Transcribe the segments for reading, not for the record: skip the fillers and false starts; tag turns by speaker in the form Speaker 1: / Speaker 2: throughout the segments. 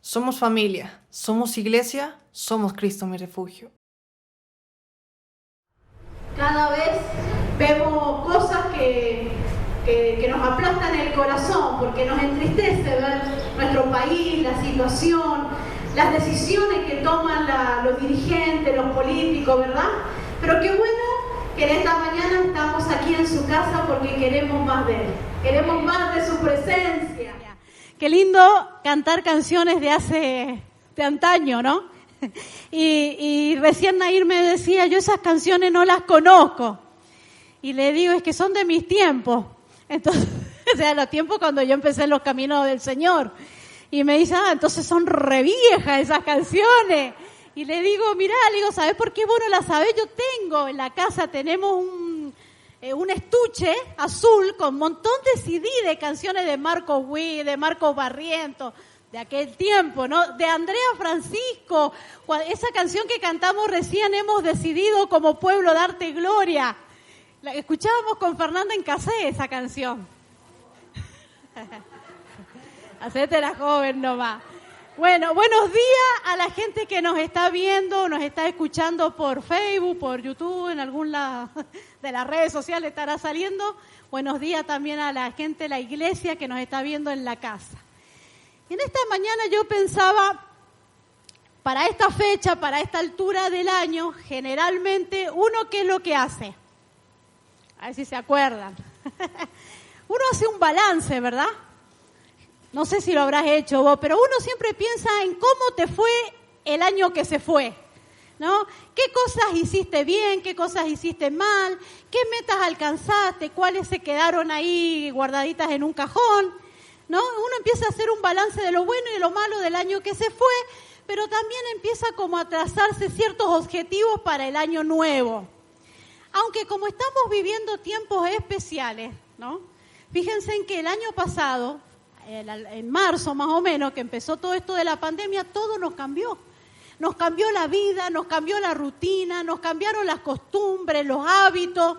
Speaker 1: Somos familia, somos iglesia, somos Cristo mi refugio.
Speaker 2: Cada vez vemos cosas que nos aplastan el corazón, porque nos entristece ver nuestro país, la situación, las decisiones que toman los dirigentes, los políticos, ¿verdad? Pero qué bueno que en esta mañana estamos aquí en su casa porque queremos más de Él, queremos más de su presencia.
Speaker 3: Qué lindo cantar canciones de antaño, ¿no? Y recién Nair me decía, yo esas canciones no las conozco. Y le digo, es que son de mis tiempos. Entonces, o sea, los tiempos cuando yo empecé en los caminos del Señor. Y me dice, entonces son re viejas esas canciones. Y le digo, mirá, ¿sabés por qué vos no las sabés? Yo tengo en la casa, tenemos un estuche azul con un montón de CD de canciones de Marcos Witt, de Marcos Barrientos, de aquel tiempo, ¿no? De Andrea Francisco, esa canción que cantamos recién, hemos decidido como pueblo darte gloria. La escuchábamos con Fernanda en cassette esa canción. Hacete la joven nomás. Bueno, buenos días a la gente que nos está viendo, nos está escuchando por Facebook, por YouTube, en algún lado de las redes sociales estará saliendo. Buenos días también a la gente de la iglesia que nos está viendo en la casa. En esta mañana yo pensaba, para esta fecha, para esta altura del año, generalmente uno, ¿qué es lo que hace? A ver si se acuerdan. Uno hace un balance, ¿verdad? No sé si lo habrás hecho vos, pero uno siempre piensa en cómo te fue el año que se fue, ¿no? ¿Qué cosas hiciste bien? ¿Qué cosas hiciste mal? ¿Qué metas alcanzaste? ¿Cuáles se quedaron ahí guardaditas en un cajón? ¿No? Uno empieza a hacer un balance de lo bueno y de lo malo del año que se fue, pero también empieza como a trazarse ciertos objetivos para el año nuevo. Aunque como estamos viviendo tiempos especiales, ¿no? Fíjense en que el año pasado, en marzo más o menos, que empezó todo esto de la pandemia, todo nos cambió. Nos cambió la vida, nos cambió la rutina, nos cambiaron las costumbres, los hábitos.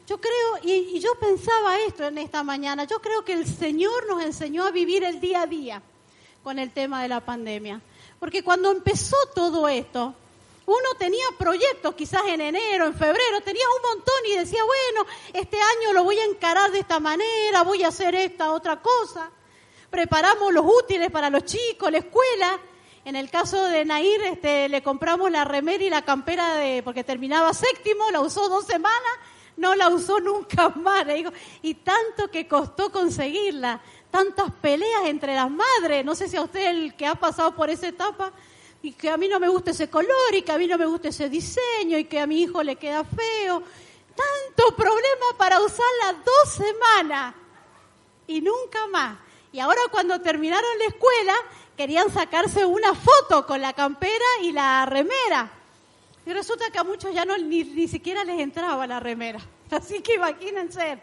Speaker 3: Yo creo, y yo pensaba esto en esta mañana, yo creo que el Señor nos enseñó a vivir el día a día con el tema de la pandemia. Porque cuando empezó todo esto, uno tenía proyectos quizás en enero, en febrero, tenía un montón y decía, bueno, este año lo voy a encarar de esta manera, voy a hacer esta otra cosa. Preparamos los útiles para los chicos, la escuela. En el caso de Nair, le compramos la remera y la campera porque terminaba séptimo, la usó 2 semanas, no la usó nunca más. Le digo, y tanto que costó conseguirla, tantas peleas entre las madres. No sé si a usted, el que ha pasado por esa etapa, y que a mí no me gusta ese color, y que a mí no me gusta ese diseño, y que a mi hijo le queda feo. Tanto problema para usarla 2 semanas y nunca más. Y ahora cuando terminaron la escuela, querían sacarse una foto con la campera y la remera. Y resulta que a muchos ya ni siquiera les entraba la remera. Así que imagínense.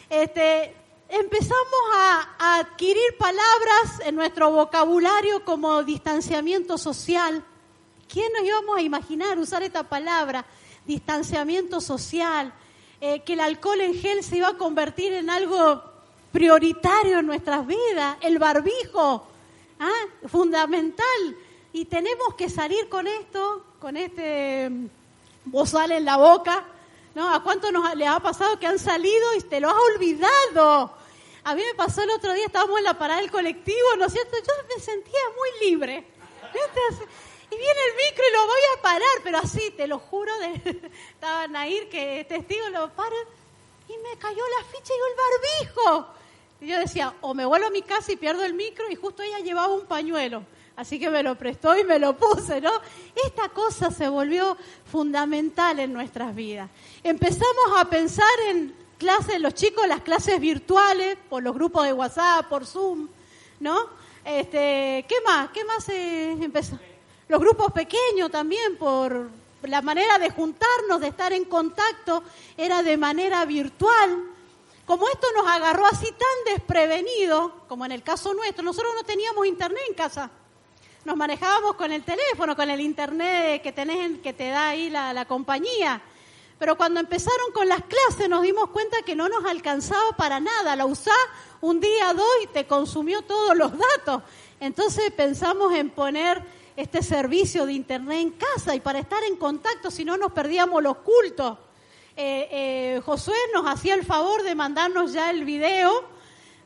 Speaker 3: Empezamos a adquirir palabras en nuestro vocabulario como distanciamiento social. ¿Quién nos íbamos a imaginar usar esta palabra? Distanciamiento social. Que el alcohol en gel se iba a convertir en algo prioritario en nuestras vidas, el barbijo, fundamental, y tenemos que salir con esto, con este bozal en la boca, ¿no? ¿A cuánto les ha pasado que han salido y te lo has olvidado? A mí me pasó el otro día, estábamos en la parada del colectivo, ¿no es cierto? Yo me sentía muy libre, y viene el micro y lo voy a parar, pero así, te lo juro, estaba Nair, que es testigo, lo paro, y me cayó la ficha y el barbijo. Y yo decía, o me vuelvo a mi casa y pierdo el micro, y justo ella llevaba un pañuelo. Así que me lo prestó y me lo puse, ¿no? Esta cosa se volvió fundamental en nuestras vidas. Empezamos a pensar en clases, los chicos, las clases virtuales, por los grupos de WhatsApp, por Zoom, ¿no? ¿Qué más empezó? Los grupos pequeños también, por la manera de juntarnos, de estar en contacto, era de manera virtual. Como esto nos agarró así tan desprevenido, como en el caso nuestro, nosotros no teníamos internet en casa. Nos manejábamos con el teléfono, con el internet que te da ahí la compañía. Pero cuando empezaron con las clases nos dimos cuenta que no nos alcanzaba para nada. La usás un día, 2 y te consumió todos los datos. Entonces pensamos en poner este servicio de internet en casa y para estar en contacto, si no nos perdíamos los cultos. Josué nos hacía el favor de mandarnos ya el video,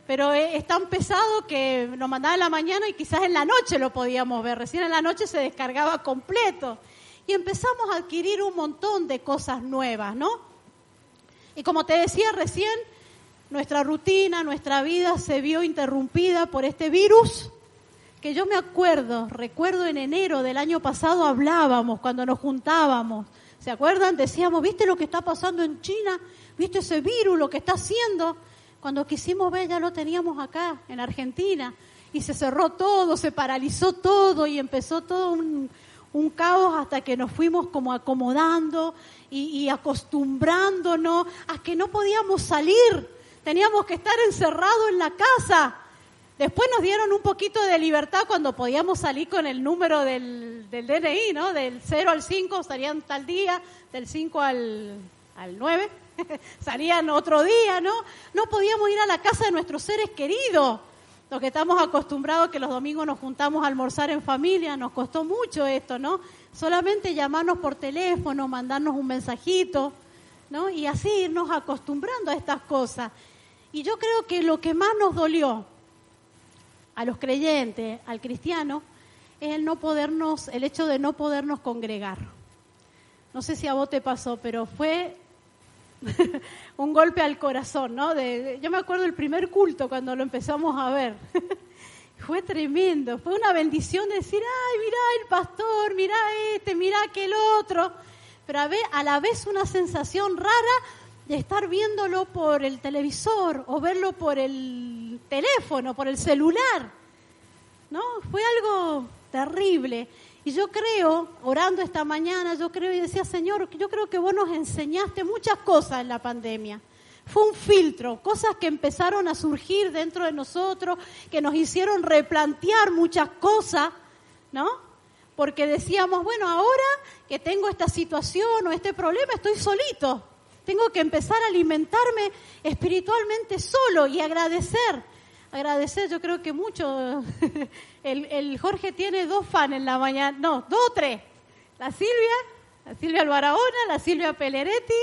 Speaker 3: pero es tan pesado que nos mandaba en la mañana y quizás en la noche lo podíamos ver. Recién en la noche se descargaba completo. Y empezamos a adquirir un montón de cosas nuevas, ¿no? Y como te decía recién, nuestra rutina, nuestra vida se vio interrumpida por este virus, que yo recuerdo en enero del año pasado hablábamos cuando nos juntábamos. ¿Se acuerdan? Decíamos, ¿viste lo que está pasando en China? ¿Viste ese virus, lo que está haciendo? Cuando quisimos ver ya lo teníamos acá, en Argentina, y se cerró todo, se paralizó todo y empezó todo un caos hasta que nos fuimos como acomodando y acostumbrándonos a que no podíamos salir, teníamos que estar encerrados en la casa. Después nos dieron un poquito de libertad cuando podíamos salir con el número del DNI, ¿no? Del 0 al 5 salían tal día, del 5 al 9 salían otro día, ¿no? No podíamos ir a la casa de nuestros seres queridos. Los que estamos acostumbrados que los domingos nos juntamos a almorzar en familia, nos costó mucho esto, ¿no? Solamente llamarnos por teléfono, mandarnos un mensajito, ¿no? Y así irnos acostumbrando a estas cosas. Y yo creo que lo que más nos dolió a los creyentes, al cristiano, es el hecho de no podernos congregar. No sé si a vos te pasó, pero fue un golpe al corazón, ¿no? Yo me acuerdo del primer culto cuando lo empezamos a ver. Fue tremendo, fue una bendición decir, ay, mirá el pastor, mirá mirá aquel otro. Pero a la vez una sensación rara de estar viéndolo por el televisor o verlo por el teléfono, por el celular, ¿no? Fue algo terrible. Y yo creo, orando esta mañana, y decía, Señor, yo creo que vos nos enseñaste muchas cosas en la pandemia. Fue un filtro, cosas que empezaron a surgir dentro de nosotros, que nos hicieron replantear muchas cosas, ¿no? Porque decíamos, bueno, ahora que tengo esta situación o este problema, estoy solito. Tengo que empezar a alimentarme espiritualmente solo y agradecer, yo creo que mucho. El Jorge tiene 2 fans en la mañana, no, 2 o 3. La Silvia Albarahona, la Silvia Pelleretti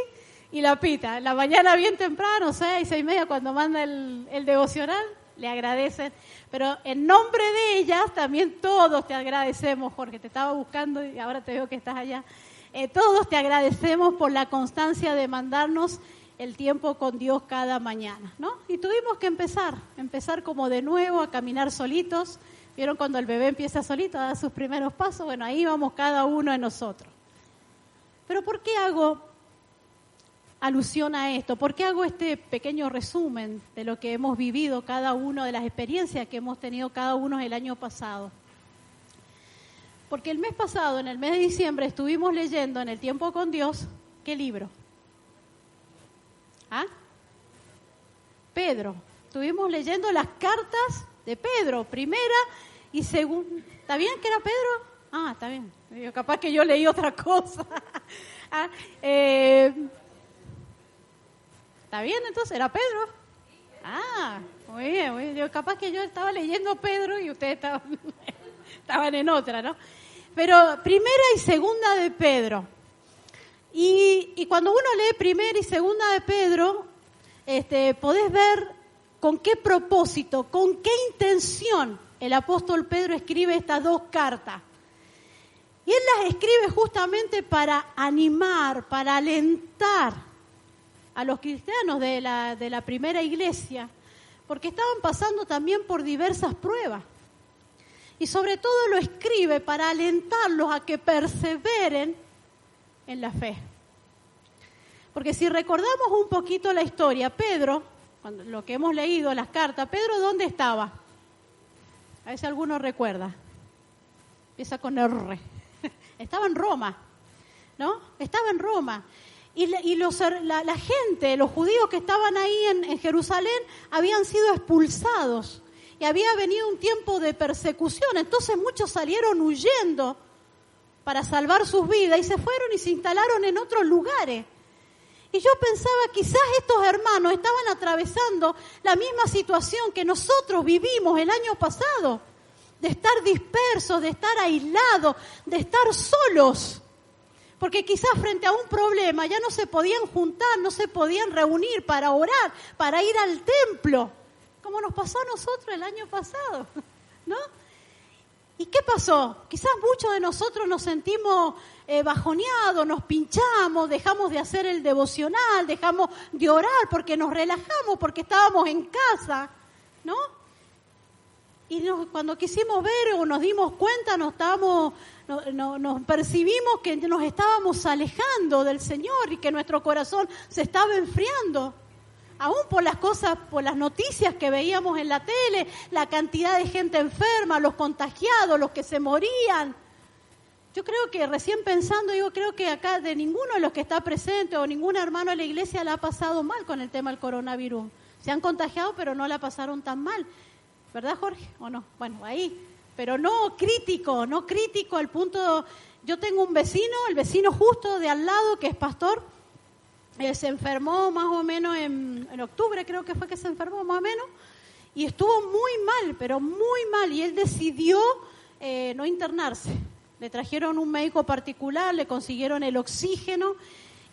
Speaker 3: y la Pita. En la mañana bien temprano, 6:30, cuando manda el devocional, le agradecen. Pero en nombre de ellas también todos te agradecemos, Jorge. Te estaba buscando y ahora te veo que estás allá. Todos te agradecemos por la constancia de mandarnos el tiempo con Dios cada mañana, ¿no? Y tuvimos que empezar como de nuevo a caminar solitos. ¿Vieron cuando el bebé empieza solito a dar sus primeros pasos? Bueno, ahí vamos cada uno de nosotros. Pero ¿por qué hago alusión a esto? ¿Por qué hago este pequeño resumen de lo que hemos vivido cada uno, de las experiencias que hemos tenido cada uno el año pasado? Porque el mes pasado, en el mes de diciembre, estuvimos leyendo en el tiempo con Dios, ¿qué libro? ¿Ah? Pedro. Estuvimos leyendo las cartas de Pedro, primera y segunda. ¿Está bien que era Pedro? Ah, está bien. Capaz que yo leí otra cosa. ¿Está bien entonces? ¿Era Pedro? Ah, muy bien. Capaz que yo estaba leyendo Pedro y ustedes estaban en otra, ¿no? Pero primera y segunda de Pedro. Y cuando uno lee primera y segunda de Pedro, podés ver con qué propósito, con qué intención el apóstol Pedro escribe estas 2 cartas. Y él las escribe justamente para animar, para alentar a los cristianos de la primera iglesia, porque estaban pasando también por diversas pruebas. Y sobre todo lo escribe para alentarlos a que perseveren en la fe. Porque si recordamos un poquito la historia, Pedro, cuando lo que hemos leído, las cartas, Pedro, ¿dónde estaba? A ver si alguno recuerda. Empieza con R. Estaba en Roma, ¿no? Estaba en Roma. Y la gente, los judíos que estaban ahí en Jerusalén, habían sido expulsados. Y había venido un tiempo de persecución. Entonces muchos salieron huyendo para salvar sus vidas y se fueron y se instalaron en otros lugares. Y yo pensaba, quizás estos hermanos estaban atravesando la misma situación que nosotros vivimos el año pasado. de estar dispersos, de estar aislados, de estar solos. Porque quizás frente a un problema ya no se podían juntar, no se podían reunir para orar, para ir al templo, como nos pasó a nosotros el año pasado, ¿no? ¿Y qué pasó? Quizás muchos de nosotros nos sentimos bajoneados, nos pinchamos, dejamos de hacer el devocional, dejamos de orar porque nos relajamos, porque estábamos en casa, ¿no? Y cuando quisimos ver o nos dimos cuenta, nos percibimos que nos estábamos alejando del Señor y que nuestro corazón se estaba enfriando. Aún por las cosas, por las noticias que veíamos en la tele, la cantidad de gente enferma, los contagiados, los que se morían. Yo creo que recién pensando, creo que acá de ninguno de los que está presente o ningún hermano de la iglesia la ha pasado mal con el tema del coronavirus. Se han contagiado, pero no la pasaron tan mal. ¿Verdad, Jorge? ¿O no? Bueno, ahí. Pero no crítico al punto... Yo tengo un vecino, el vecino justo de al lado, que es pastor. Se enfermó más o menos en octubre, creo que fue que se enfermó más o menos. Y estuvo muy mal, pero muy mal. Y él decidió no internarse. Le trajeron un médico particular, le consiguieron el oxígeno.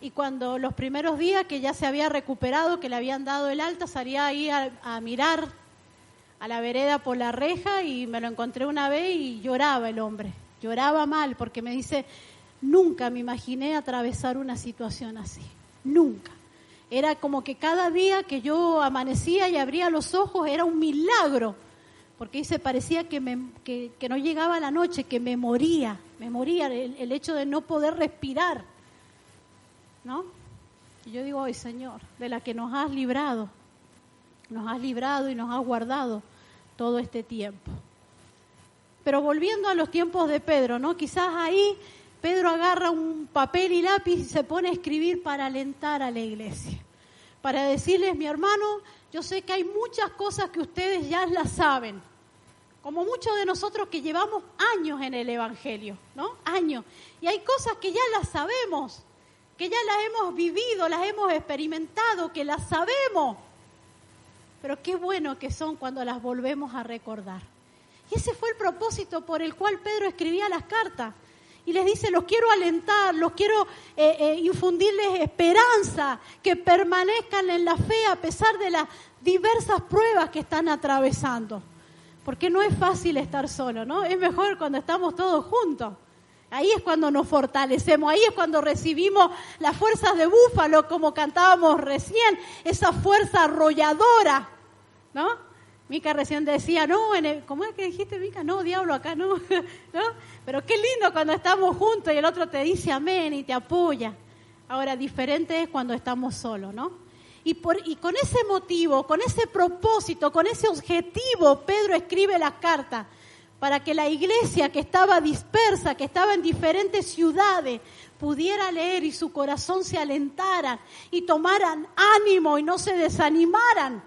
Speaker 3: Y cuando los primeros días que ya se había recuperado, que le habían dado el alta, salía ahí a mirar a la vereda por la reja y me lo encontré una vez y lloraba el hombre, lloraba mal porque me dice, nunca me imaginé atravesar una situación así, nunca. Era como que cada día que yo amanecía y abría los ojos era un milagro, porque dice, parecía que no llegaba la noche, que me moría el hecho de no poder respirar, ¿no? Y yo digo, ay Señor, de la que nos has librado y nos has guardado todo este tiempo. Pero volviendo a los tiempos de Pedro, ¿no? Quizás ahí Pedro agarra un papel y lápiz y se pone a escribir para alentar a la iglesia, para decirles, mi hermano, yo sé que hay muchas cosas que ustedes ya las saben, como muchos de nosotros que llevamos años en el Evangelio, ¿no? Años. Y hay cosas que ya las sabemos, que ya las hemos vivido, las hemos experimentado, que las sabemos. Pero qué bueno que son cuando las volvemos a recordar. Y ese fue el propósito por el cual Pedro escribía las cartas. Y les dice, los quiero alentar, los quiero infundirles esperanza, que permanezcan en la fe a pesar de las diversas pruebas que están atravesando. Porque no es fácil estar solo, ¿no? Es mejor cuando estamos todos juntos. Ahí es cuando nos fortalecemos, ahí es cuando recibimos las fuerzas de búfalo, como cantábamos recién, esa fuerza arrolladora, ¿no? Mica recién decía, no, ¿cómo es que dijiste, Mica? No, diablo, acá no, ¿no? Pero qué lindo cuando estamos juntos y el otro te dice amén y te apoya. Ahora, diferente es cuando estamos solos, ¿no? Y con ese motivo, con ese propósito, con ese objetivo, Pedro escribe las cartas, para que la iglesia que estaba dispersa, que estaba en diferentes ciudades, pudiera leer y su corazón se alentara y tomaran ánimo y no se desanimaran,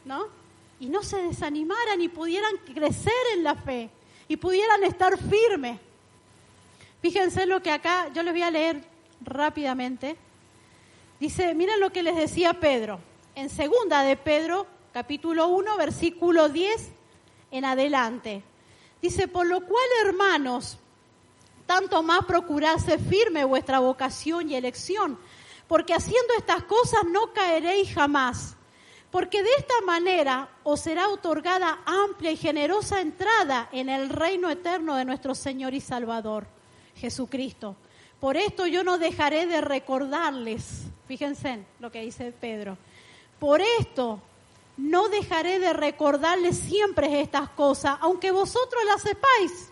Speaker 3: ¿no? Y no se desanimaran y pudieran crecer en la fe y pudieran estar firmes. Fíjense lo que acá, yo les voy a leer rápidamente. Dice, miren lo que les decía Pedro, en 2 de Pedro, capítulo 1, versículo 10 en adelante. Dice, por lo cual, hermanos, tanto más procurad ser firme vuestra vocación y elección, porque haciendo estas cosas no caeréis jamás, porque de esta manera os será otorgada amplia y generosa entrada en el reino eterno de nuestro Señor y Salvador, Jesucristo. Por esto yo no dejaré de recordarles, fíjense lo que dice Pedro, por esto no dejaré de recordarles siempre estas cosas, aunque vosotros las sepáis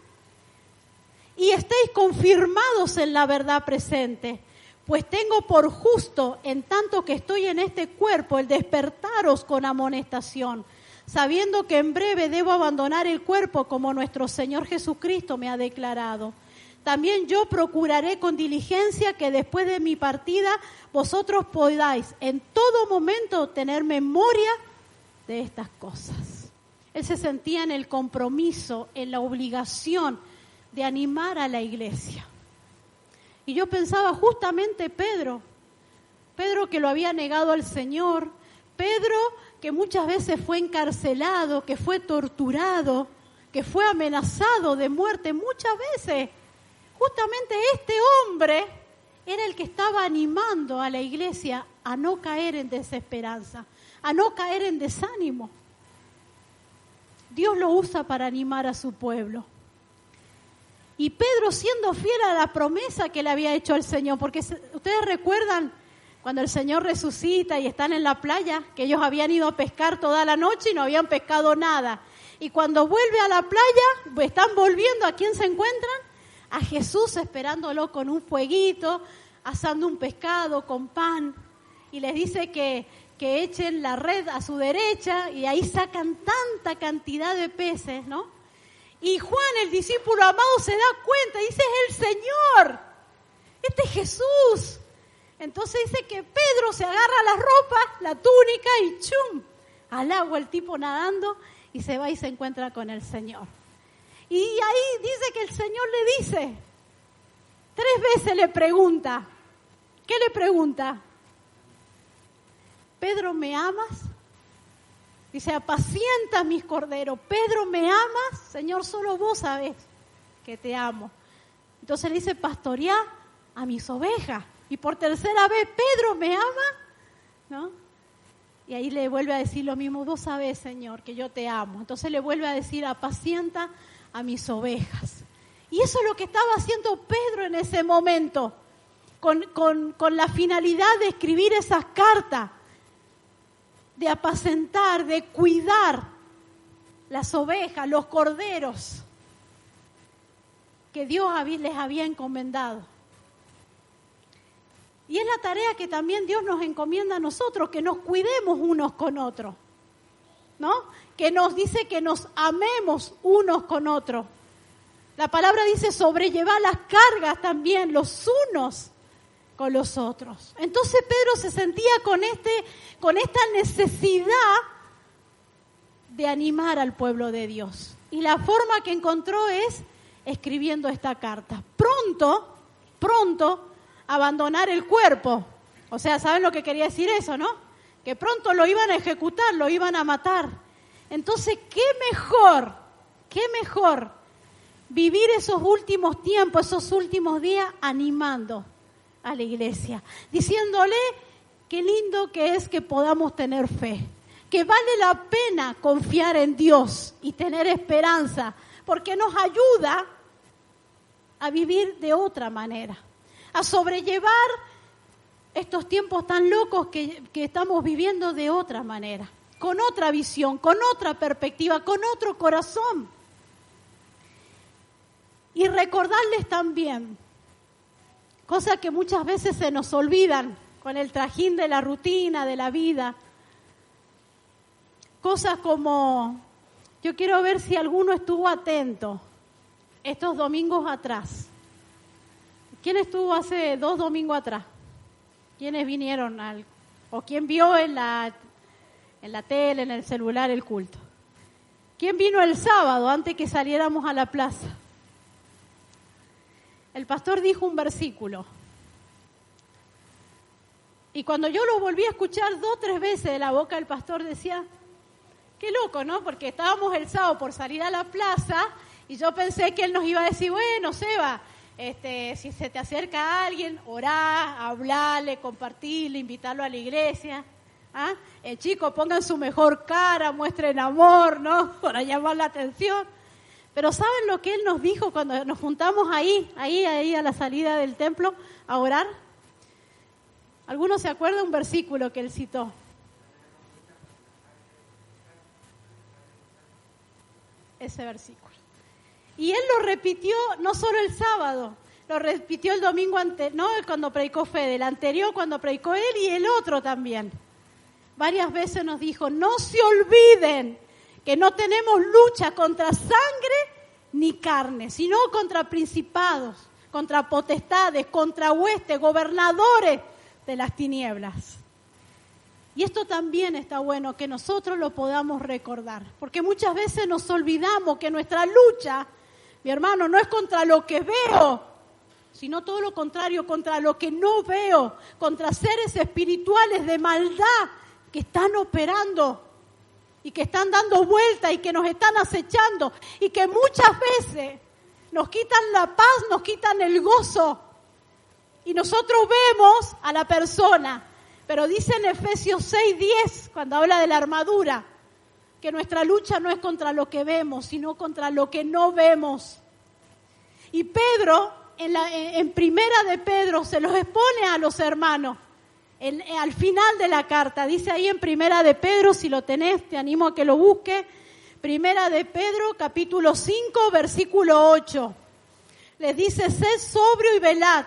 Speaker 3: y estéis confirmados en la verdad presente. Pues tengo por justo, en tanto que estoy en este cuerpo, el despertaros con amonestación, sabiendo que en breve debo abandonar el cuerpo como nuestro Señor Jesucristo me ha declarado. También yo procuraré con diligencia que después de mi partida vosotros podáis en todo momento tener memoria de estas cosas. Él se sentía en el compromiso, en la obligación de animar a la iglesia. Y yo pensaba justamente Pedro que lo había negado al Señor, Pedro que muchas veces fue encarcelado, que fue torturado, que fue amenazado de muerte muchas veces, justamente este hombre era el que estaba animando a la iglesia a no caer en desesperanza, a no caer en desánimo. Dios lo usa para animar a su pueblo. Y Pedro, siendo fiel a la promesa que le había hecho al Señor, porque ustedes recuerdan cuando el Señor resucita y están en la playa, que ellos habían ido a pescar toda la noche y no habían pescado nada. Y cuando vuelve a la playa, están volviendo, ¿a quién se encuentran? A Jesús esperándolo con un fueguito, asando un pescado con pan. Y les dice que echen la red a su derecha y ahí sacan tanta cantidad de peces, ¿no? Y Juan, el discípulo amado, se da cuenta y dice, es el Señor, este es Jesús. Entonces dice que Pedro se agarra las ropas, la túnica y ¡chum! Al agua el tipo nadando y se va y se encuentra con el Señor. Y ahí dice que el Señor le dice, 3 veces le pregunta, ¿qué le pregunta? Pedro, ¿me amas? Dice, apacienta mis corderos. Pedro, ¿me amas? Señor, solo vos sabés que te amo. Entonces le dice, pastorea a mis ovejas. Y por 3ª vez, Pedro, ¿me ama? ¿No? Y ahí le vuelve a decir lo mismo, vos sabés, Señor, que yo te amo. Entonces le vuelve a decir, apacienta a mis ovejas. Y eso es lo que estaba haciendo Pedro en ese momento, con la finalidad de escribir esas cartas, de apacentar, de cuidar las ovejas, los corderos que Dios les había encomendado. Y es la tarea que también Dios nos encomienda a nosotros, que nos cuidemos unos con otros, ¿no? Que nos dice que nos amemos unos con otros. La palabra dice sobrellevar las cargas también los unos con los otros. Entonces Pedro se sentía con esta necesidad de animar al pueblo de Dios. Y la forma que encontró es escribiendo esta carta. Pronto, abandonar el cuerpo. O sea, ¿saben lo que quería decir eso, no? Que pronto lo iban a ejecutar, lo iban a matar. Entonces, qué mejor vivir esos últimos tiempos, esos últimos días animando a la iglesia, diciéndole qué lindo que es que podamos tener fe, que vale la pena confiar en Dios y tener esperanza, porque nos ayuda a vivir de otra manera, a sobrellevar estos tiempos tan locos que estamos viviendo de otra manera, con otra visión, con otra perspectiva, con otro corazón. Y recordarles también cosas que muchas veces se nos olvidan con el trajín de la rutina, de la vida. Cosas como, yo quiero ver si alguno estuvo atento estos domingos atrás. ¿Quién estuvo hace 2 domingos atrás? ¿Quiénes vinieron o quién vio en la tele, en el celular el culto? ¿Quién vino el sábado antes que saliéramos a la plaza? El pastor dijo un versículo. Y cuando yo lo volví a escuchar 2 o 3 veces de la boca del pastor, decía, qué loco, ¿no? Porque estábamos el sábado por salir a la plaza y yo pensé que él nos iba a decir, bueno, Seba, si se te acerca alguien, orá, hablarle, compartirle, invitarlo a la iglesia. ¿Ah? Chicos, pongan su mejor cara, muestren amor, ¿no? Para llamar la atención. Pero ¿saben lo que él nos dijo cuando nos juntamos ahí a la salida del templo a orar? ¿Alguno se acuerda un versículo que él citó? Ese versículo. Y él lo repitió no solo el sábado, lo repitió el domingo no cuando predicó Fede, el anterior cuando predicó él y el otro también. Varias veces nos dijo, no se olviden que no tenemos lucha contra sangre ni carne, sino contra principados, contra potestades, contra huestes, gobernadores de las tinieblas. Y esto también está bueno que nosotros lo podamos recordar, porque muchas veces nos olvidamos que nuestra lucha, mi hermano, no es contra lo que veo, sino todo lo contrario, contra lo que no veo, contra seres espirituales de maldad que están operando y que están dando vuelta y que nos están acechando y que muchas veces nos quitan la paz, nos quitan el gozo. Y nosotros vemos a la persona, pero dice en Efesios 6:10, cuando habla de la armadura, que nuestra lucha no es contra lo que vemos, sino contra lo que no vemos. Y Pedro, en primera de Pedro, se los expone a los hermanos. Al final de la carta, dice ahí en primera de Pedro, si lo tenés, te animo a que lo busques. Primera de Pedro, capítulo 5, versículo 8. Les dice, sed sobrio y velad,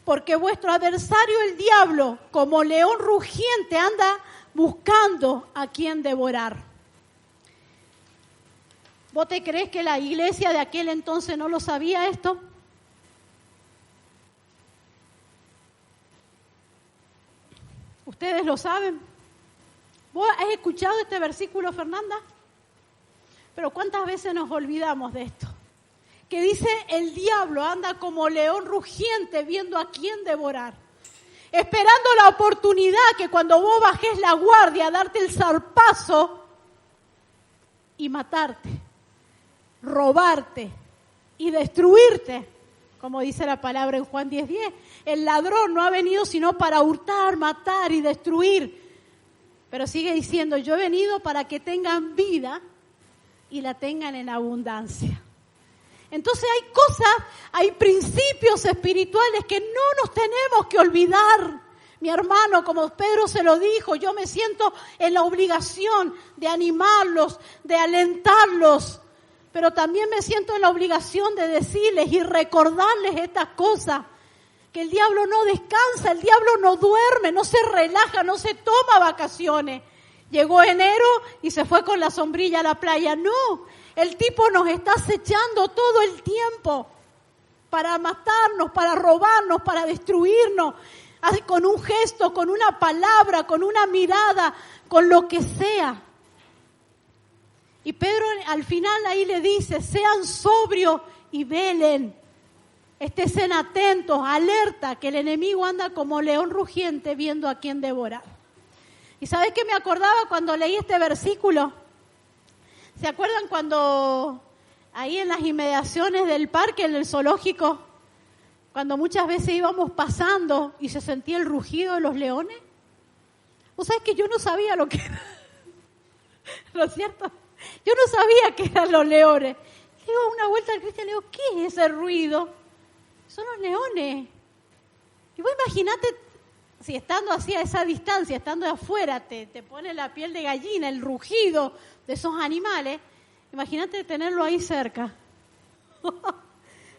Speaker 3: porque vuestro adversario el diablo, como león rugiente, anda buscando a quien devorar. ¿Vos te crees que la iglesia de aquel entonces no lo sabía esto? ¿Ustedes lo saben? ¿Vos has escuchado este versículo, Fernanda? Pero ¿cuántas veces nos olvidamos de esto? Que dice, el diablo anda como león rugiente viendo a quién devorar. Esperando la oportunidad que cuando vos bajes la guardia, darte el zarpazo y matarte, robarte y destruirte. Como dice la palabra en Juan 10:10, el ladrón no ha venido sino para hurtar, matar y destruir. Pero sigue diciendo, yo he venido para que tengan vida y la tengan en abundancia. Entonces hay cosas, hay principios espirituales que no nos tenemos que olvidar. Mi hermano, como Pedro se lo dijo, yo me siento en la obligación de animarlos, de alentarlos, pero también me siento en la obligación de decirles y recordarles estas cosas, que el diablo no descansa, el diablo no duerme, no se relaja, no se toma vacaciones. Llegó enero y se fue con la sombrilla a la playa. No, el tipo nos está acechando todo el tiempo para matarnos, para robarnos, para destruirnos, con un gesto, con una palabra, con una mirada, con lo que sea. Y Pedro al final ahí le dice, sean sobrios y velen, estén atentos, alerta, que el enemigo anda como león rugiente viendo a quién devorar. ¿Y sabes qué me acordaba cuando leí este versículo? ¿Se acuerdan cuando ahí en las inmediaciones del parque, en el zoológico, cuando muchas veces íbamos pasando y se sentía el rugido de los leones? ¿Vos sabés que yo no sabía lo que era? ¿No es cierto? Yo no sabía que eran los leones. Le digo una vuelta al Cristian, le digo, ¿qué es ese ruido? Son los leones. Y vos imaginate, si estando así a esa distancia, estando de afuera, te pone la piel de gallina, el rugido de esos animales, imagínate tenerlo ahí cerca.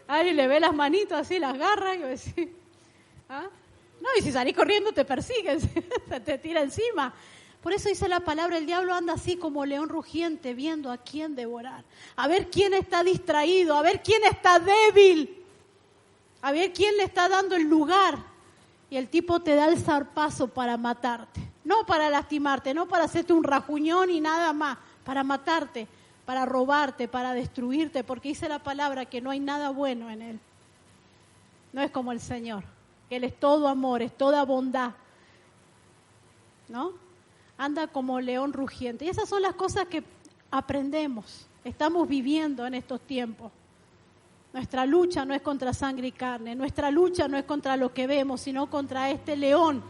Speaker 3: Ahí le ve las manitos así, las garras, y vos decís, ¿ah? No, y si salís corriendo te persiguen, te tira encima. Por eso dice la palabra, el diablo anda así como león rugiente, viendo a quién devorar. A ver quién está distraído, a ver quién está débil, a ver quién le está dando el lugar. Y el tipo te da el zarpazo para matarte. No para lastimarte, no para hacerte un rajuñón y nada más. Para matarte, para robarte, para destruirte. Porque dice la palabra que no hay nada bueno en él. No es como el Señor. Él es todo amor, es toda bondad. ¿No? Anda como león rugiente. Y esas son las cosas que aprendemos, estamos viviendo en estos tiempos. Nuestra lucha no es contra sangre y carne, nuestra lucha no es contra lo que vemos, sino contra este león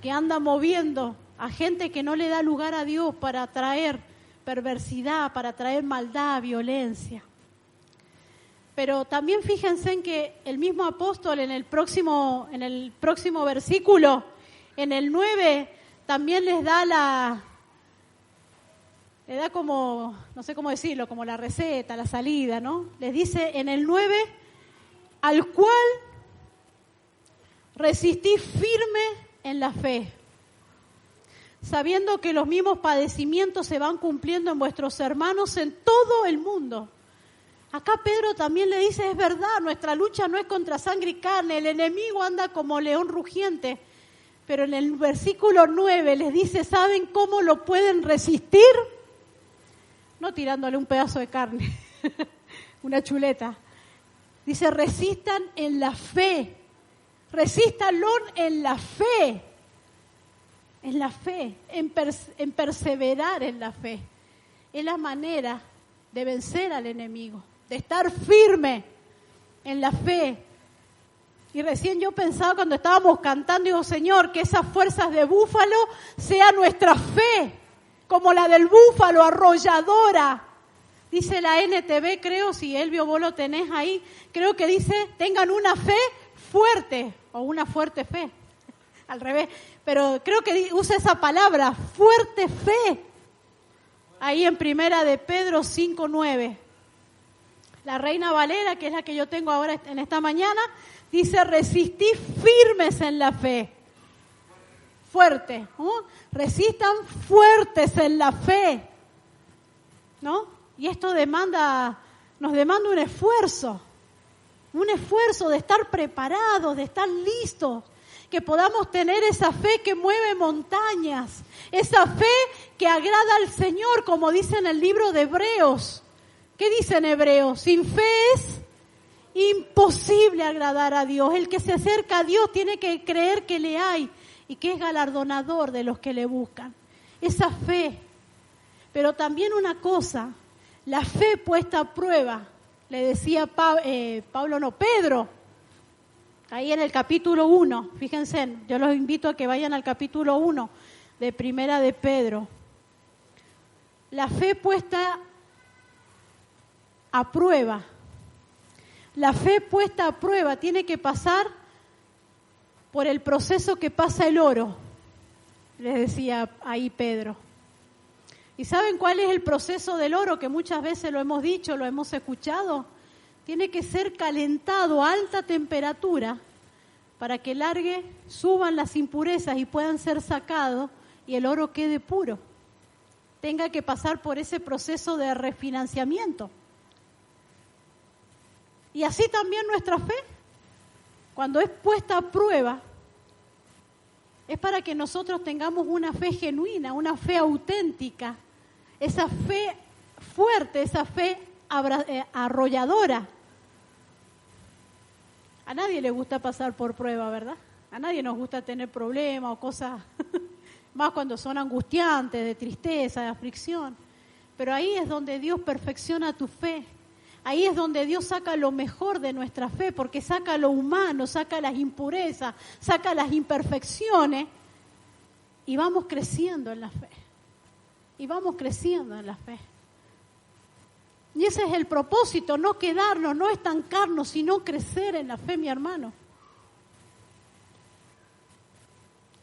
Speaker 3: que anda moviendo a gente que no le da lugar a Dios para traer perversidad, para traer maldad, violencia. Pero también fíjense en que el mismo apóstol en el próximo versículo, en el 9, también le da como, no sé cómo decirlo, como la receta, la salida, ¿no? Les dice en el 9, al cual resistí firme en la fe, sabiendo que los mismos padecimientos se van cumpliendo en vuestros hermanos en todo el mundo. Acá Pedro también le dice, es verdad, nuestra lucha no es contra sangre y carne, el enemigo anda como león rugiente. Pero en el versículo 9 les dice, ¿saben cómo lo pueden resistir? No tirándole un pedazo de carne, una chuleta. Dice, resistan en la fe. Resístanlo en la fe. En la fe, en perseverar en la fe. es la manera de vencer al enemigo, de estar firme en la fe. Y recién yo pensaba cuando estábamos cantando, digo, Señor, que esas fuerzas de búfalo sea nuestra fe, como la del búfalo, arrolladora. Dice la NTV, creo, si Elvio vos lo tenés ahí, creo que dice, tengan una fe fuerte, o una fuerte fe, al revés, pero creo que usa esa palabra, fuerte fe, ahí en Primera de Pedro 5:9. La Reina Valera, que es la que yo tengo ahora en esta mañana, dice, resistí firmes en la fe. Fuerte, ¿no? Resistan fuertes en la fe, ¿no? Y esto nos demanda un esfuerzo de estar preparados, de estar listos, que podamos tener esa fe que mueve montañas, esa fe que agrada al Señor, como dice en el libro de Hebreos. ¿Qué dice en Hebreos? Sin fe es imposible agradar a Dios. El que se acerca a Dios tiene que creer que le hay y que es galardonador de los que le buscan. Esa fe. Pero también una cosa, la fe puesta a prueba, le decía Pedro, ahí en el capítulo 1, fíjense, yo los invito a que vayan al capítulo 1 de Primera de Pedro. La fe puesta a prueba. La fe puesta a prueba tiene que pasar por el proceso que pasa el oro, les decía ahí Pedro. ¿Y saben cuál es el proceso del oro? Que muchas veces lo hemos dicho, lo hemos escuchado. Tiene que ser calentado a alta temperatura para que suban las impurezas y puedan ser sacados y el oro quede puro. Tenga que pasar por ese proceso de refinanciamiento. Y así también nuestra fe, cuando es puesta a prueba, es para que nosotros tengamos una fe genuina, una fe auténtica, esa fe fuerte, esa fe arrolladora. A nadie le gusta pasar por prueba, ¿verdad? A nadie nos gusta tener problemas o cosas, más cuando son angustiantes, de tristeza, de aflicción. Pero ahí es donde Dios perfecciona tu fe. Ahí es donde Dios saca lo mejor de nuestra fe, porque saca lo humano, saca las impurezas, saca las imperfecciones y vamos creciendo en la fe. Y vamos creciendo en la fe. Y ese es el propósito, no quedarnos, no estancarnos, sino crecer en la fe, mi hermano.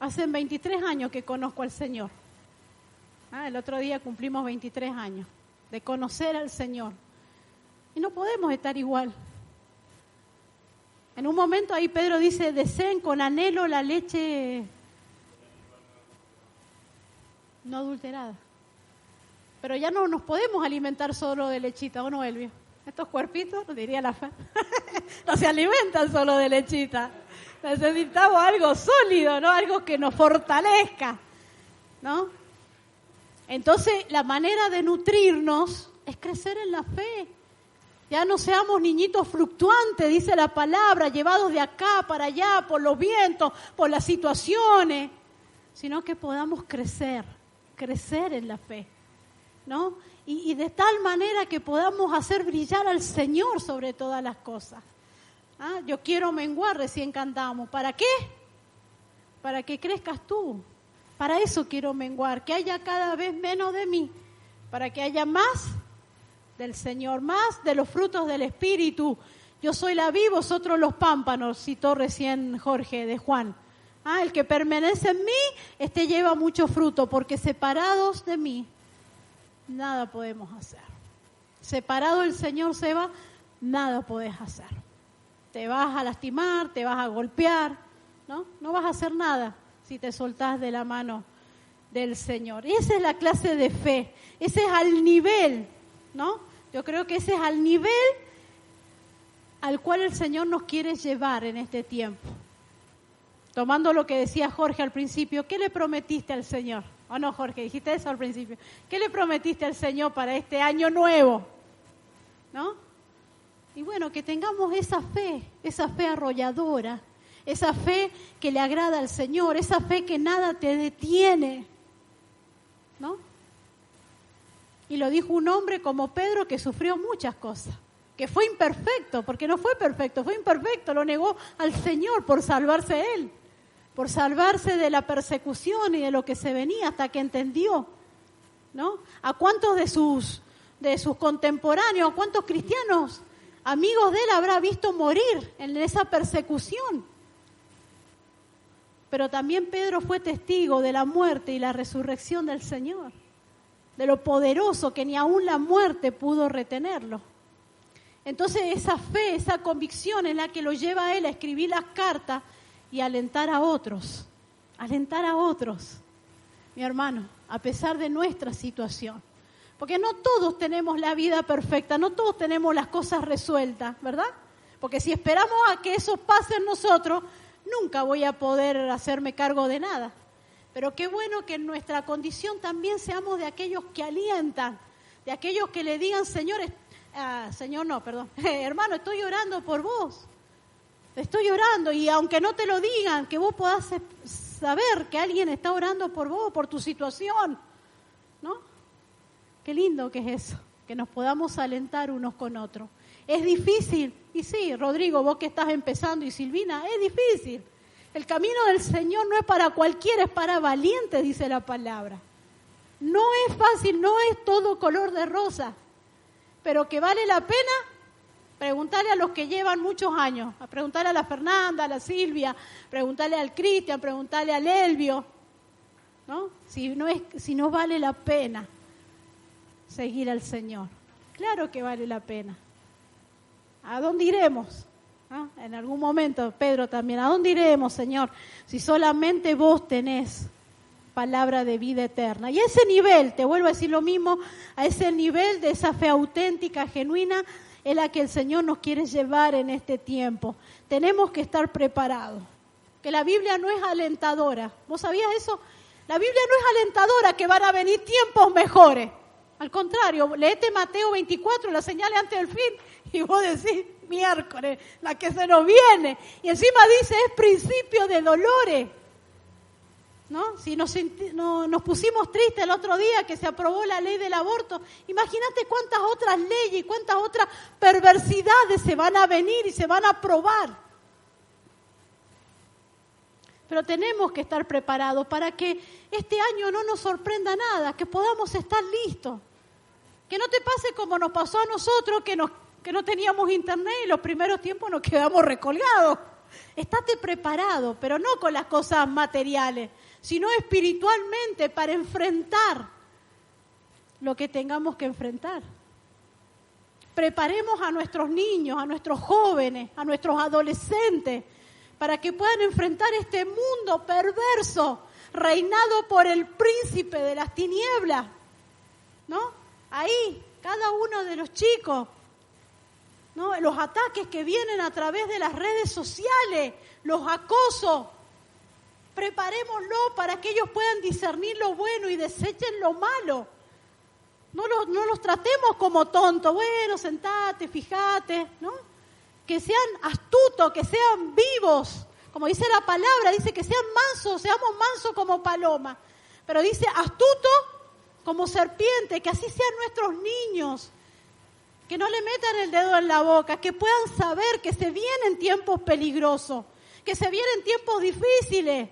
Speaker 3: Hace 23 años que conozco al Señor. El otro día cumplimos 23 años de conocer al Señor. Y no podemos estar igual. En un momento ahí Pedro dice, deseen con anhelo la leche no adulterada. Pero ya no nos podemos alimentar solo de lechita, ¿o no, Elvio? Estos cuerpitos, diría la fe, no se alimentan solo de lechita. Necesitamos algo sólido, ¿no? Algo que nos fortalezca, ¿no? Entonces, la manera de nutrirnos es crecer en la fe. Ya no seamos niñitos fluctuantes, dice la palabra, llevados de acá para allá por los vientos, por las situaciones, sino que podamos crecer en la fe, ¿no? Y de tal manera que podamos hacer brillar al Señor sobre todas las cosas. Yo quiero menguar, recién cantamos. ¿Para qué? Para que crezcas tú. Para eso quiero menguar, que haya cada vez menos de mí, para que haya más del Señor, más de los frutos del Espíritu. Yo soy la vid, vosotros los pámpanos, citó recién Jorge de Juan. El que permanece en mí, lleva mucho fruto, porque separados de mí, nada podemos hacer. Separado del Señor, Seba, nada podés hacer. Te vas a lastimar, te vas a golpear, ¿no? No vas a hacer nada si te soltás de la mano del Señor. Y esa es la clase de fe, ese es al nivel, ¿no? Yo creo que ese es al nivel al cual el Señor nos quiere llevar en este tiempo. Tomando lo que decía Jorge al principio, ¿qué le prometiste al Señor? ¿O no, Jorge? Dijiste eso al principio. ¿Qué le prometiste al Señor para este año nuevo? ¿No? Y bueno, que tengamos esa fe arrolladora, esa fe que le agrada al Señor, esa fe que nada te detiene, ¿no? Y lo dijo un hombre como Pedro que sufrió muchas cosas, que fue imperfecto, porque no fue perfecto, fue imperfecto, lo negó al Señor por salvarse él, por salvarse de la persecución y de lo que se venía hasta que entendió, ¿no? ¿A cuántos de sus contemporáneos, a cuántos cristianos, amigos de él, habrá visto morir en esa persecución? Pero también Pedro fue testigo de la muerte y la resurrección del Señor, de lo poderoso que ni aún la muerte pudo retenerlo. Entonces esa fe, esa convicción es la que lo lleva a él a escribir las cartas y a alentar a otros, mi hermano, a pesar de nuestra situación. Porque no todos tenemos la vida perfecta, no todos tenemos las cosas resueltas, ¿verdad? Porque si esperamos a que eso pase en nosotros, nunca voy a poder hacerme cargo de nada. Pero qué bueno que en nuestra condición también seamos de aquellos que alientan, de aquellos que le digan, hermano, estoy orando por vos. Estoy orando, y aunque no te lo digan, que vos podás saber que alguien está orando por vos, por tu situación, ¿no? Qué lindo que es eso, que nos podamos alentar unos con otros. Es difícil, y sí, Rodrigo, vos que estás empezando, y Silvina, es difícil. El camino del Señor no es para cualquiera, es para valientes, dice la palabra. No es fácil, no es todo color de rosa, pero que vale la pena. Preguntarle a los que llevan muchos años, a preguntarle a la Fernanda, a la Silvia, preguntarle al Cristian, preguntarle al Elvio, ¿no? Si no vale la pena seguir al Señor. Claro que vale la pena. ¿A dónde iremos? ¿No? En algún momento, Pedro también, ¿a dónde iremos, Señor? Si solamente vos tenés palabra de vida eterna. Y a ese nivel, te vuelvo a decir lo mismo, a ese nivel de esa fe auténtica, genuina, es la que el Señor nos quiere llevar en este tiempo. Tenemos que estar preparados. Que la Biblia no es alentadora. ¿Vos sabías eso? La Biblia no es alentadora que van a venir tiempos mejores. Al contrario, léete Mateo 24, la señal antes del fin, y vos decís, miércoles, la que se nos viene. Y encima dice, es principio de dolores. ¿No? Si nos pusimos tristes el otro día que se aprobó la ley del aborto, imagínate cuántas otras leyes y cuántas otras perversidades se van a venir y se van a aprobar. Pero tenemos que estar preparados para que este año no nos sorprenda nada, que podamos estar listos. Que no te pase como nos pasó a nosotros, que no teníamos internet y los primeros tiempos nos quedamos recolgados. Estate preparado, pero no con las cosas materiales, sino espiritualmente para enfrentar lo que tengamos que enfrentar. Preparemos a nuestros niños, a nuestros jóvenes, a nuestros adolescentes, para que puedan enfrentar este mundo perverso, reinado por el príncipe de las tinieblas, ¿no? Ahí, cada uno de los chicos, ¿no? Los ataques que vienen a través de las redes sociales, los acosos. Preparémoslo para que ellos puedan discernir lo bueno y desechen lo malo. No los tratemos como tontos. Bueno, sentate, fíjate, ¿no? Que sean astutos, que sean vivos. Como dice la palabra, dice que sean mansos, seamos mansos como paloma. Pero dice astutos como serpiente, que así sean nuestros niños. Que no le metan el dedo en la boca, que puedan saber que se vienen tiempos peligrosos, que se vienen tiempos difíciles.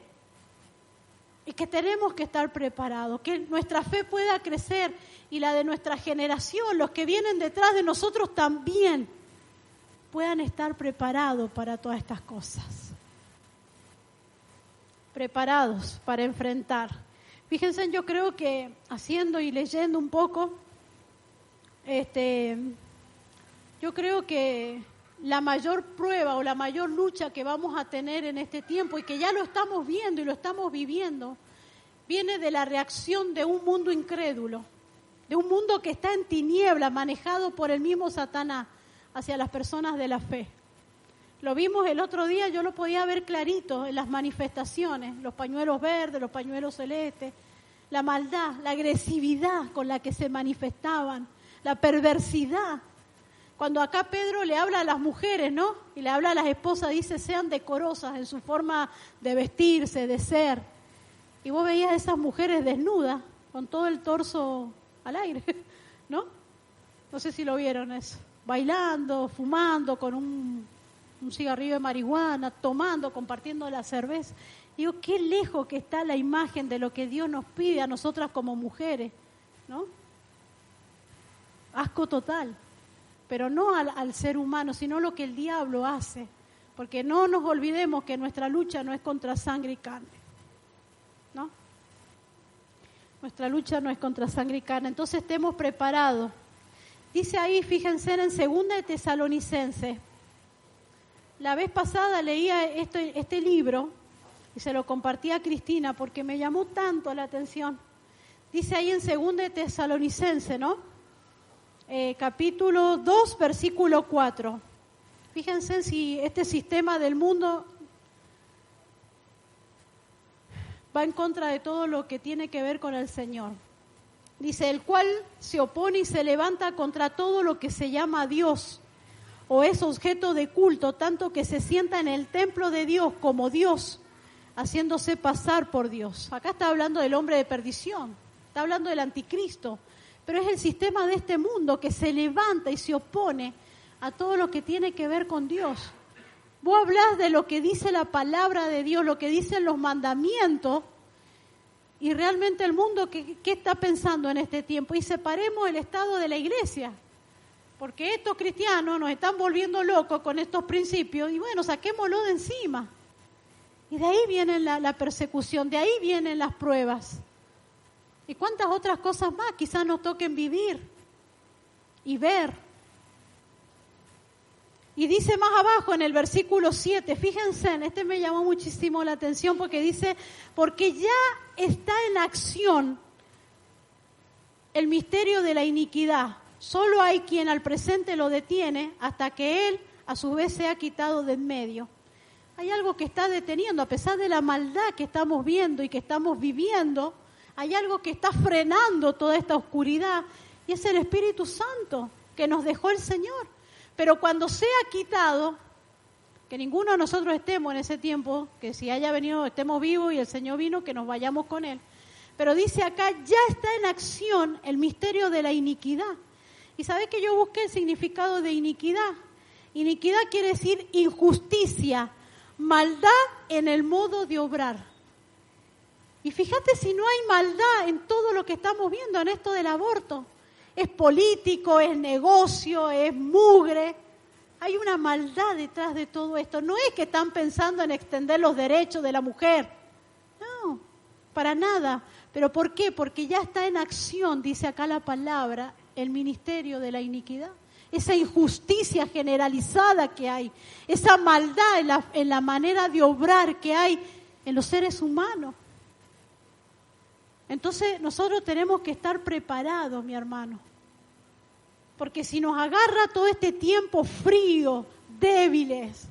Speaker 3: Y que tenemos que estar preparados, que nuestra fe pueda crecer y la de nuestra generación, los que vienen detrás de nosotros también, puedan estar preparados para todas estas cosas. Preparados para enfrentar. Fíjense, yo creo que haciendo y leyendo un poco, yo creo que la mayor prueba o la mayor lucha que vamos a tener en este tiempo, y que ya lo estamos viendo y lo estamos viviendo, viene de la reacción de un mundo incrédulo, de un mundo que está en tinieblas, manejado por el mismo Satanás, hacia las personas de la fe. Lo vimos el otro día, yo lo podía ver clarito en las manifestaciones, los pañuelos verdes, los pañuelos celestes, la maldad, la agresividad con la que se manifestaban, la perversidad. Cuando acá Pedro le habla a las mujeres, ¿no? Y le habla a las esposas, dice, sean decorosas en su forma de vestirse, de ser. Y vos veías a esas mujeres desnudas, con todo el torso al aire, ¿no? No sé si lo vieron eso. Bailando, fumando, con un cigarrillo de marihuana, tomando, compartiendo la cerveza. Digo, qué lejos que está la imagen de lo que Dios nos pide a nosotras como mujeres, ¿no? Asco total. Pero no al ser humano, sino lo que el diablo hace. Porque no nos olvidemos que nuestra lucha no es contra sangre y carne, ¿no? Nuestra lucha no es contra sangre y carne. Entonces estemos preparados. Dice ahí, fíjense en 2 de Tesalonicenses. La vez pasada leía este libro y se lo compartí a Cristina porque me llamó tanto la atención. Dice ahí en 2 de Tesalonicenses, ¿no? Capítulo 2, versículo 4. Fíjense si este sistema del mundo va en contra de todo lo que tiene que ver con el Señor. Dice, el cual se opone y se levanta contra todo lo que se llama Dios o es objeto de culto, tanto que se sienta en el templo de Dios como Dios, haciéndose pasar por Dios. Acá está hablando del hombre de perdición, está hablando del anticristo, pero es el sistema de este mundo que se levanta y se opone a todo lo que tiene que ver con Dios. Vos hablás de lo que dice la palabra de Dios, lo que dicen los mandamientos, y realmente el mundo, ¿qué está pensando en este tiempo? Y separemos el estado de la iglesia, porque estos cristianos nos están volviendo locos con estos principios, y bueno, saquémoslo de encima. Y de ahí viene la persecución, de ahí vienen las pruebas. Y cuántas otras cosas más quizás nos toquen vivir y ver. Y dice más abajo en el versículo 7, fíjense, este me llamó muchísimo la atención porque dice, porque ya está en acción el misterio de la iniquidad. Solo hay quien al presente lo detiene hasta que él a su vez sea quitado de en medio. Hay algo que está deteniendo, a pesar de la maldad que estamos viendo y que estamos viviendo, hay algo que está frenando toda esta oscuridad y es el Espíritu Santo que nos dejó el Señor. Pero cuando sea quitado, que ninguno de nosotros estemos en ese tiempo, que si haya venido, estemos vivos y el Señor vino, que nos vayamos con Él. Pero dice acá, ya está en acción el misterio de la iniquidad. ¿Y sabés que yo busqué el significado de iniquidad? Iniquidad quiere decir injusticia, maldad en el modo de obrar. Y fíjate si no hay maldad en todo lo que estamos viendo en esto del aborto. Es político, es negocio, es mugre. Hay una maldad detrás de todo esto. No es que están pensando en extender los derechos de la mujer. No, para nada. ¿Pero por qué? Porque ya está en acción, dice acá la palabra, el ministerio de la iniquidad. Esa injusticia generalizada que hay, esa maldad en la manera de obrar que hay en los seres humanos. Entonces nosotros tenemos que estar preparados, mi hermano. Porque si nos agarra todo este tiempo frío, débiles,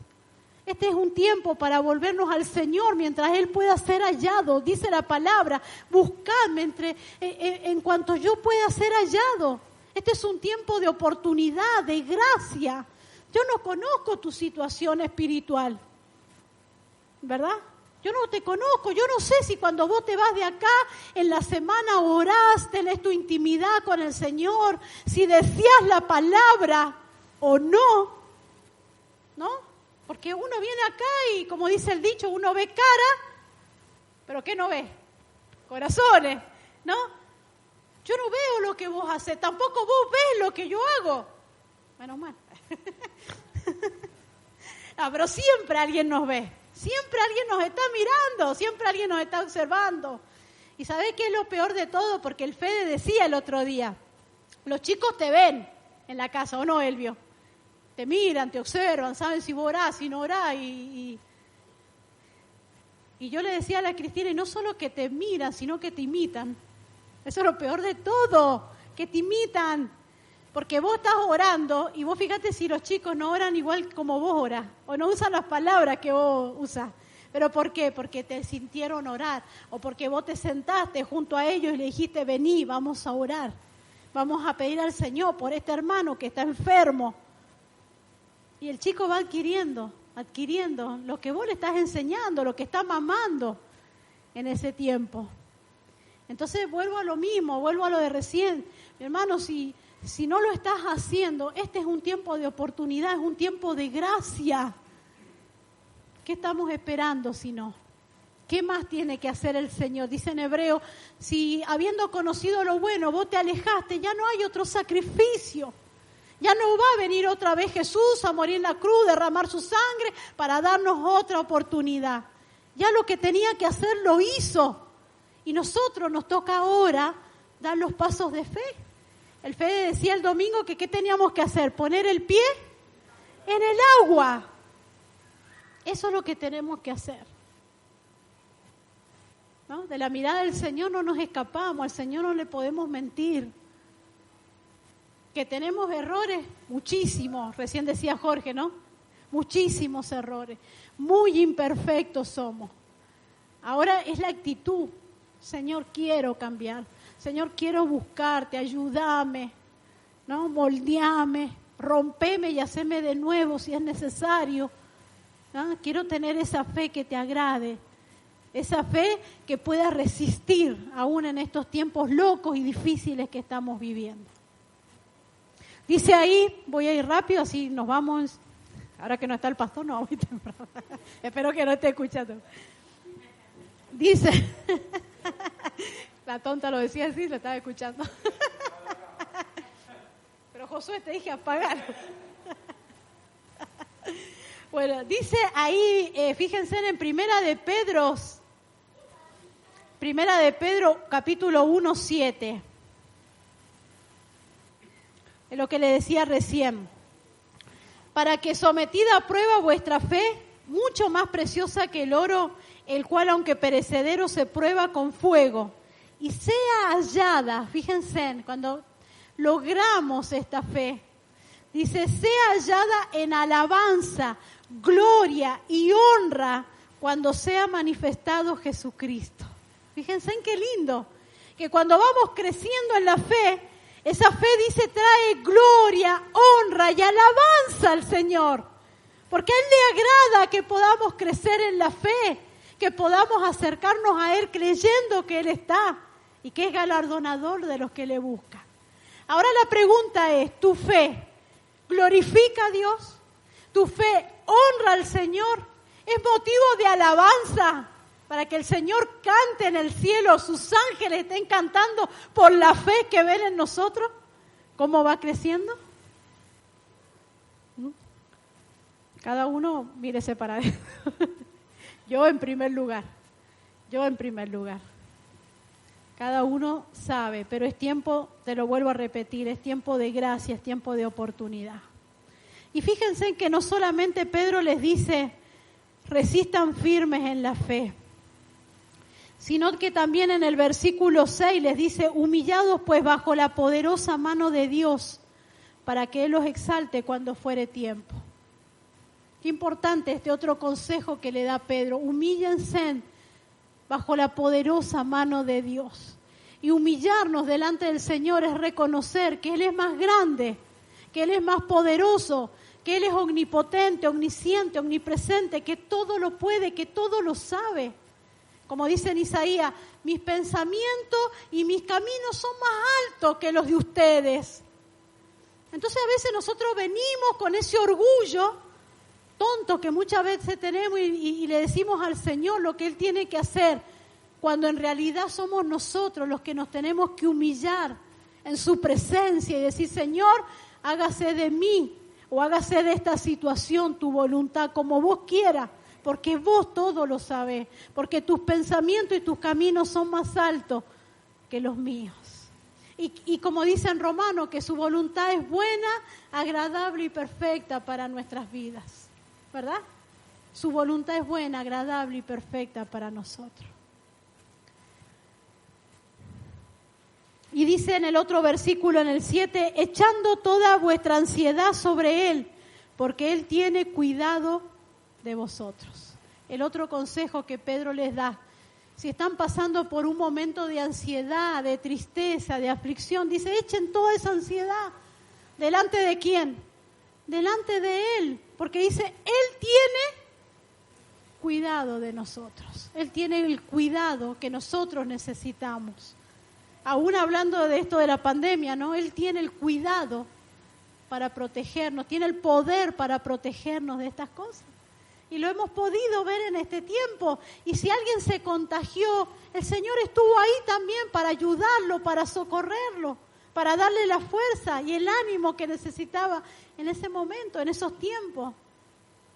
Speaker 3: este es un tiempo para volvernos al Señor mientras Él pueda ser hallado. Dice la palabra, buscadme en cuanto yo pueda ser hallado. Este es un tiempo de oportunidad, de gracia. Yo no conozco tu situación espiritual, ¿verdad? Yo no te conozco, yo no sé si cuando vos te vas de acá, en la semana orás, tenés tu intimidad con el Señor, si decías la palabra o no, ¿no? Porque uno viene acá y, como dice el dicho, uno ve cara, pero ¿qué no ve? Corazones, ¿no? Yo no veo lo que vos haces, tampoco vos ves lo que yo hago. Menos mal. No, pero siempre alguien nos ve. Siempre alguien nos está mirando, siempre alguien nos está observando. ¿Y sabés qué es lo peor de todo? Porque el Fede decía el otro día, los chicos te ven en la casa, ¿o no, Elvio? Te miran, te observan, saben si vos orás, si no orás. Y yo le decía a la Cristina, y no solo que te miran, sino que te imitan. Eso es lo peor de todo, que te imitan. Porque vos estás orando y vos fíjate si los chicos no oran igual como vos orás o no usan las palabras que vos usas. ¿Pero por qué? Porque te sintieron orar o porque vos te sentaste junto a ellos y le dijiste, vení, vamos a orar. Vamos a pedir al Señor por este hermano que está enfermo. Y el chico va adquiriendo lo que vos le estás enseñando, lo que está mamando en ese tiempo. Entonces vuelvo a lo mismo, vuelvo a lo de recién. Mi hermano, si Si no lo estás haciendo, este es un tiempo de oportunidad, es un tiempo de gracia. ¿Qué estamos esperando si no? ¿Qué más tiene que hacer el Señor? Dice en Hebreo, si habiendo conocido lo bueno, vos te alejaste, ya no hay otro sacrificio. Ya no va a venir otra vez Jesús a morir en la cruz, derramar su sangre para darnos otra oportunidad. Ya lo que tenía que hacer lo hizo. Y nosotros nos toca ahora dar los pasos de fe. El Fede decía el domingo que ¿qué teníamos que hacer? Poner el pie en el agua. Eso es lo que tenemos que hacer. ¿No? De la mirada del Señor no nos escapamos, al Señor no le podemos mentir. Que tenemos errores, muchísimos, recién decía Jorge, ¿no? Muchísimos errores, muy imperfectos somos. Ahora es la actitud, Señor, quiero cambiar, Señor, quiero buscarte, ayúdame, ¿no? Moldeame, rompeme y haceme de nuevo si es necesario, ¿no? Quiero tener esa fe que te agrade, esa fe que pueda resistir aún en estos tiempos locos y difíciles que estamos viviendo. Dice ahí, voy a ir rápido, así nos vamos, ahora que no está el pastor, no vamos a ir temprano. Espero que no esté escuchando. Dice, la tonta lo decía así, lo estaba escuchando. Pero Josué, te dije apagalo. Bueno, dice ahí, fíjense en Primera de Pedro capítulo 1:7. Es lo que le decía recién. Para que sometida a prueba vuestra fe, mucho más preciosa que el oro, el cual aunque perecedero se prueba con fuego, y sea hallada, fíjense, cuando logramos esta fe, dice, sea hallada en alabanza, gloria y honra cuando sea manifestado Jesucristo. Fíjense en qué lindo, que cuando vamos creciendo en la fe, esa fe, dice, trae gloria, honra y alabanza al Señor. Porque a Él le agrada que podamos crecer en la fe, que podamos acercarnos a Él creyendo que Él está y que es galardonador de los que le buscan. Ahora la pregunta es, ¿tu fe glorifica a Dios? ¿Tu fe honra al Señor? ¿Es motivo de alabanza? Para que el Señor cante en el cielo, sus ángeles estén cantando por la fe que ven en nosotros. ¿Cómo va creciendo? Cada uno mírese para adentro. Yo en primer lugar. Cada uno sabe, pero es tiempo, te lo vuelvo a repetir, es tiempo de gracia, es tiempo de oportunidad. Y fíjense que no solamente Pedro les dice, resistan firmes en la fe, sino que también en el versículo 6 les dice, humillados pues bajo la poderosa mano de Dios, para que Él los exalte cuando fuere tiempo. Qué importante este otro consejo que le da Pedro, humíllense bajo la poderosa mano de Dios. Y humillarnos delante del Señor es reconocer que Él es más grande, que Él es más poderoso, que Él es omnipotente, omnisciente, omnipresente, que todo lo puede, que todo lo sabe. Como dice en Isaías, mis pensamientos y mis caminos son más altos que los de ustedes. Entonces a veces nosotros venimos con ese orgullo tonto que muchas veces tenemos y le decimos al Señor lo que Él tiene que hacer, cuando en realidad somos nosotros los que nos tenemos que humillar en su presencia y decir, Señor, hágase de mí o hágase de esta situación tu voluntad como vos quieras. Porque vos todo lo sabés, porque tus pensamientos y tus caminos son más altos que los míos. Y como dice en Romanos, que su voluntad es buena, agradable y perfecta para nuestras vidas, ¿verdad? Su voluntad es buena, agradable y perfecta para nosotros. Y dice en el otro versículo, en el 7, echando toda vuestra ansiedad sobre Él, porque Él tiene cuidado de vosotros. El otro consejo que Pedro les da, si están pasando por un momento de ansiedad, de tristeza, de aflicción, dice, echen toda esa ansiedad. ¿Delante de quién? Delante de Él, porque dice, Él tiene cuidado de nosotros. Él tiene el cuidado que nosotros necesitamos. aún hablando de esto de la pandemia, ¿no? Él tiene el cuidado para protegernos, tiene el poder para protegernos de estas cosas. Y lo hemos podido ver en este tiempo. Y si alguien se contagió, el Señor estuvo ahí también para ayudarlo, para socorrerlo, para darle la fuerza y el ánimo que necesitaba en ese momento, en esos tiempos,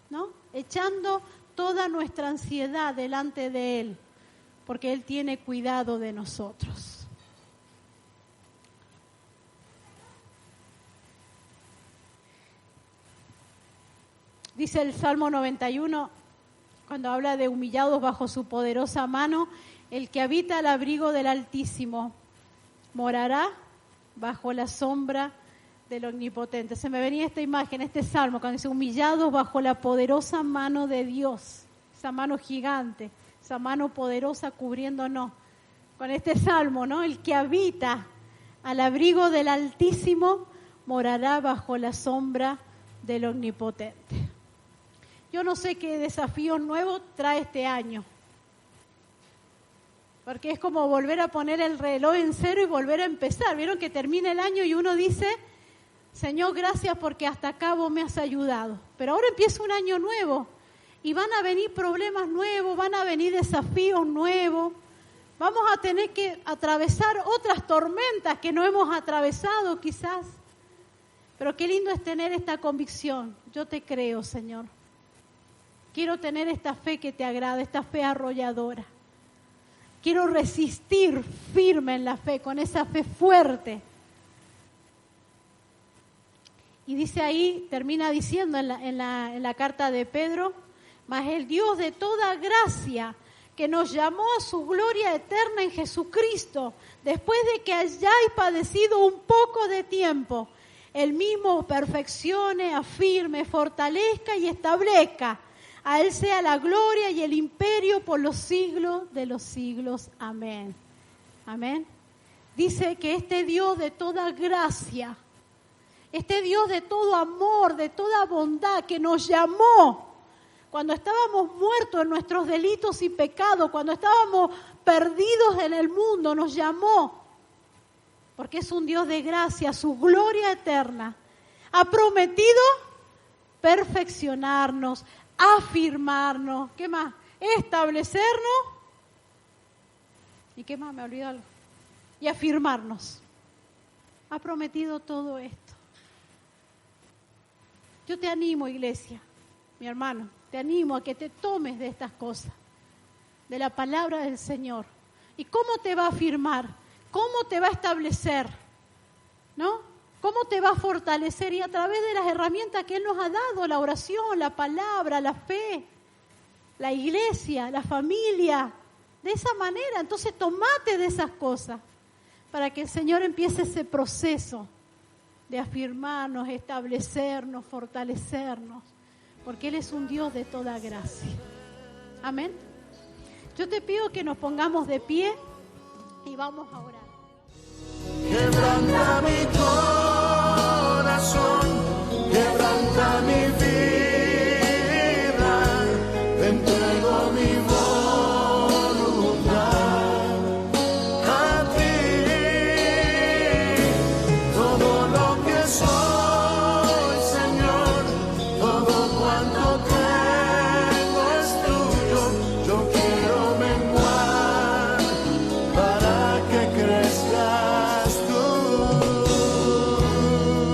Speaker 3: ¿no? Echando toda nuestra ansiedad delante de Él, porque Él tiene cuidado de nosotros. Dice el Salmo 91, cuando habla de humillados bajo su poderosa mano, el que habita al abrigo del Altísimo morará bajo la sombra del Omnipotente. Se me venía esta imagen, este salmo, cuando dice humillados bajo la poderosa mano de Dios, esa mano gigante, esa mano poderosa cubriéndonos. Con este salmo, ¿no? El que habita al abrigo del Altísimo morará bajo la sombra del Omnipotente. Yo no sé qué desafíos nuevos trae este año, porque es como volver a poner el reloj en cero y volver a empezar. Vieron que termina el año y uno dice, Señor, gracias porque hasta acá vos me has ayudado. Pero ahora empieza un año nuevo y van a venir problemas nuevos, van a venir desafíos nuevos. Vamos a tener que atravesar otras tormentas que no hemos atravesado quizás. Pero qué lindo es tener esta convicción. Yo te creo, Señor. Quiero tener esta fe que te agrada, esta fe arrolladora. Quiero resistir firme en la fe, con esa fe fuerte. Y dice ahí, termina diciendo en la carta de Pedro, mas el Dios de toda gracia, que nos llamó a su gloria eterna en Jesucristo, después de que hayáis padecido un poco de tiempo, Él mismo os perfeccione, afirme, fortalezca y establezca. A Él sea la gloria y el imperio por los siglos de los siglos. Amén. Amén. Dice que este Dios de toda gracia, este Dios de todo amor, de toda bondad, que nos llamó cuando estábamos muertos en nuestros delitos y pecados, cuando estábamos perdidos en el mundo, nos llamó, porque es un Dios de gracia, su gloria eterna. Ha prometido perfeccionarnos, afirmarnos, ¿qué más? Establecernos, ¿y qué más? Me olvidé algo. Y afirmarnos. Ha prometido todo esto. Yo te animo, iglesia, mi hermano, te animo a que te tomes de estas cosas, de la palabra del Señor. ¿Y cómo te va a afirmar? ¿Cómo te va a establecer? ¿No? ¿Cómo te va a fortalecer? Y a través de las herramientas que Él nos ha dado, la oración, la palabra, la fe, la iglesia, la familia. De esa manera, entonces tomate de esas cosas para que el Señor empiece ese proceso de afirmarnos, establecernos, fortalecernos, porque Él es un Dios de toda gracia. Amén. Yo te pido que nos pongamos de pie y vamos a orar.
Speaker 4: Quebranta mi corazón.